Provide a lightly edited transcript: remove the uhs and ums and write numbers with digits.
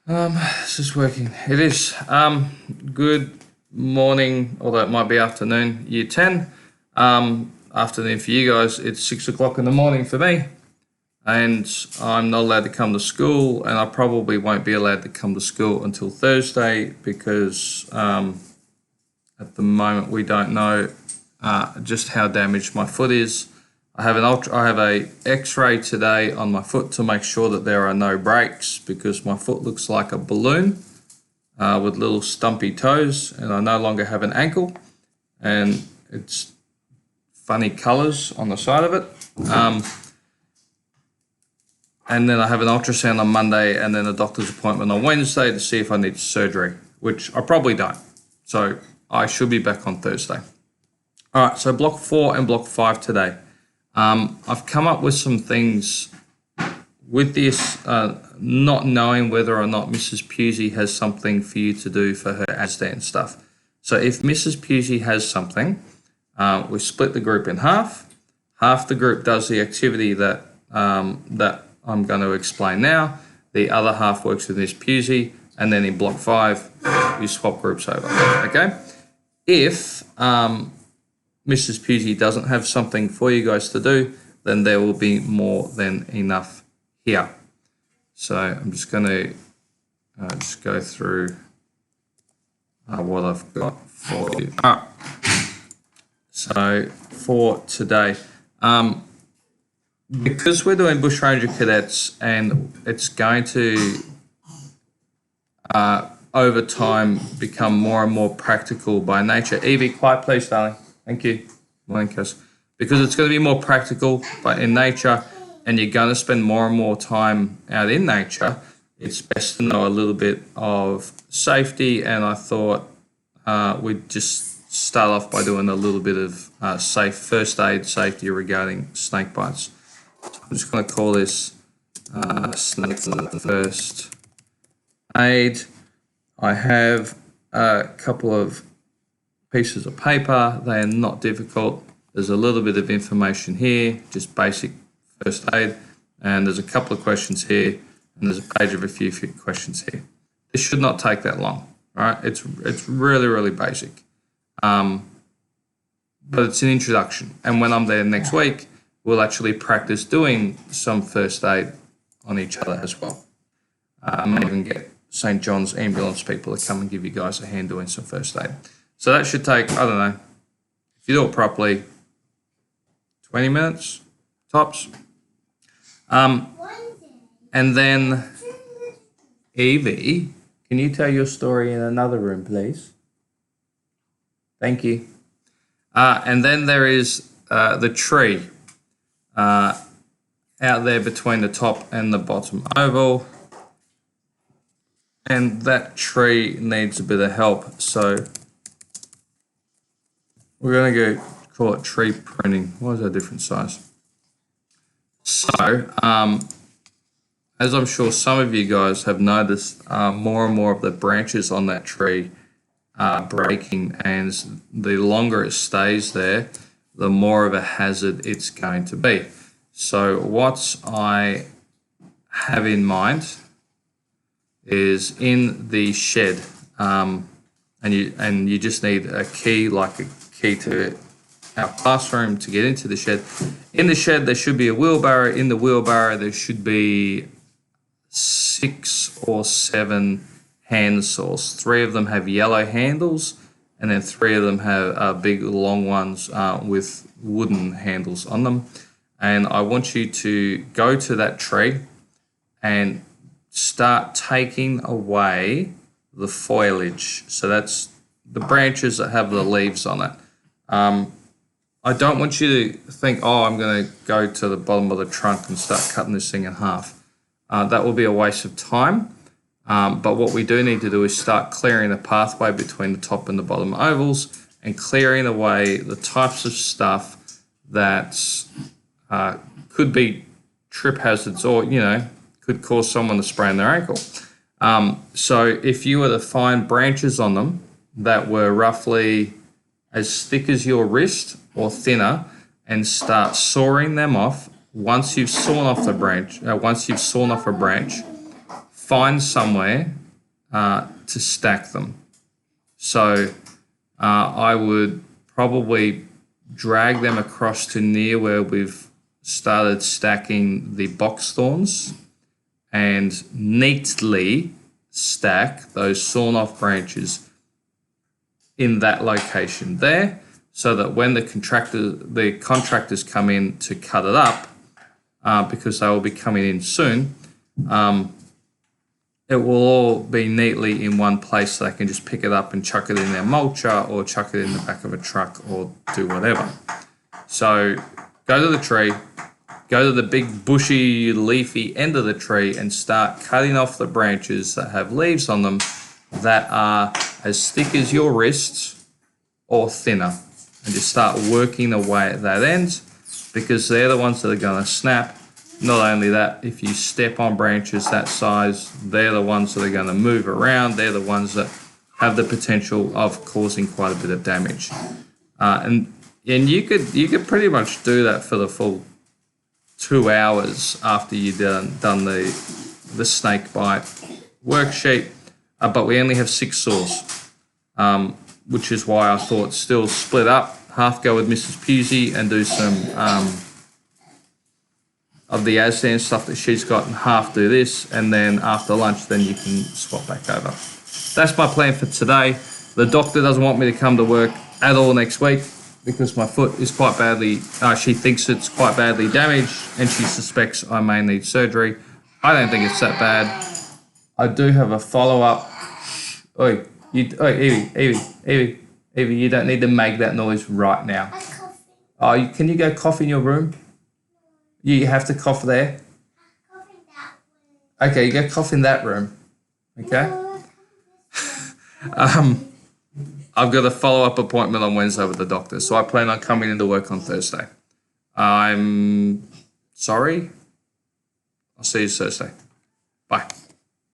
This is working. It is. Good morning, although it might be afternoon, year 10. Afternoon for you guys. It's 6 o'clock in the morning for me. And I'm not allowed to come to school, and I probably won't be allowed to come to school until Thursday because at the moment we don't know just how damaged my foot is. I have a X-ray today on my foot to make sure that there are no breaks because my foot looks like a balloon with little stumpy toes, and I no longer have an ankle, and it's funny colours on the side of it. And then I have an ultrasound on Monday, and then a doctor's appointment on Wednesday to see if I need surgery, which I probably don't. So I should be back on Thursday. All right, so block 4 and block 5 today. I've come up with some things with this, not knowing whether or not Mrs. Pusey has something for you to do for her ASDA and stuff. So if Mrs. Pusey has something, we split the group in half. Half the group does the activity that I'm going to explain now. The other half works with Miss Pusey, and then in block 5, you swap groups over. Okay? If Mrs. Pusey doesn't have something for you guys to do, then there will be more than enough here. So I'm just going to just go through what I've got for you. So for today, because we're doing Bushranger Cadets and it's going to over time become more and more practical by nature. Evie, quiet please, darling. Thank you. Morning, Cass. Because it's going to be more practical, but in nature, and you're going to spend more and more time out in nature, it's best to know a little bit of safety. And I thought we'd just start off by doing a little bit of first aid safety regarding snake bites. So I'm just going to call this snake first aid. I have a couple of pieces of paper. They are not difficult. There's a little bit of information here, just basic first aid, and there's a couple of questions here, and there's a page of a few questions here. This should not take that long, all right? It's really, really basic, but it's an introduction. And when I'm there next week, we'll actually practice doing some first aid on each other as well. I might even get St. John's ambulance people to come and give you guys a hand doing some first aid. So that should take, I don't know, if you do it properly, 20 minutes, tops. And then, Evie, can you tell your story in another room, please? Thank you. And then there is the tree out there between the top and the bottom oval. And that tree needs a bit of help, so we're going to go call it tree pruning. Why is that a different size? So, as I'm sure some of you guys have noticed, more and more of the branches on that tree are breaking, and the longer it stays there, the more of a hazard it's going to be. So what I have in mind is in the shed, and you just need a key, like a key to our classroom to get into the shed. In the shed there should be a wheelbarrow. In the wheelbarrow there should be 6 or 7 hand saws. 3 of them have yellow handles, and then 3 of them have big long ones with wooden handles on them. And I want you to go to that tree and start taking away the foliage. So that's the branches that have the leaves on it. I don't want you to think, oh, I'm going to go to the bottom of the trunk and start cutting this thing in half. That will be a waste of time. But what we do need to do is start clearing the pathway between the top and the bottom ovals and clearing away the types of stuff that could be trip hazards or, could cause someone to sprain their ankle. So if you were to find branches on them that were roughly as thick as your wrist or thinner and start sawing them off, once you've sawn off a branch, find somewhere to stack them. So I would probably drag them across to near where we've started stacking the box thorns and neatly stack those sawn off branches in that location there, so that when the contractors come in to cut it up, because they will be coming in soon, it will all be neatly in one place so they can just pick it up and chuck it in their mulcher or chuck it in the back of a truck or do whatever. So go to the tree, go to the big bushy leafy end of the tree and start cutting off the branches that have leaves on them that are as thick as your wrists or thinner, and just start working away at that end, because they're the ones that are going to snap. Not only that, if you step on branches that size, they're the ones that are going to move around. They're the ones that have the potential of causing quite a bit of damage. And you could pretty much do that for the full 2 hours after you've done the snake bite worksheet. But we only have 6 saws, which is why I thought still split up. Half go with Mrs. Pusey and do some of the Azdan stuff that she's got, and half do this, and then after lunch then you can swap back over. That's my plan for today. The doctor doesn't want me to come to work at all next week because my foot is quite badly, she thinks it's quite badly damaged, and she suspects I may need surgery. I don't think it's that bad. I do have a follow-up. Evie, you don't need to make that noise right now. Can you go cough in your room? You have to cough there? Okay, you go cough in that room. Okay? I've got a follow-up appointment on Wednesday with the doctor, so I plan on coming into work on Thursday. I'm sorry. I'll see you Thursday. Bye.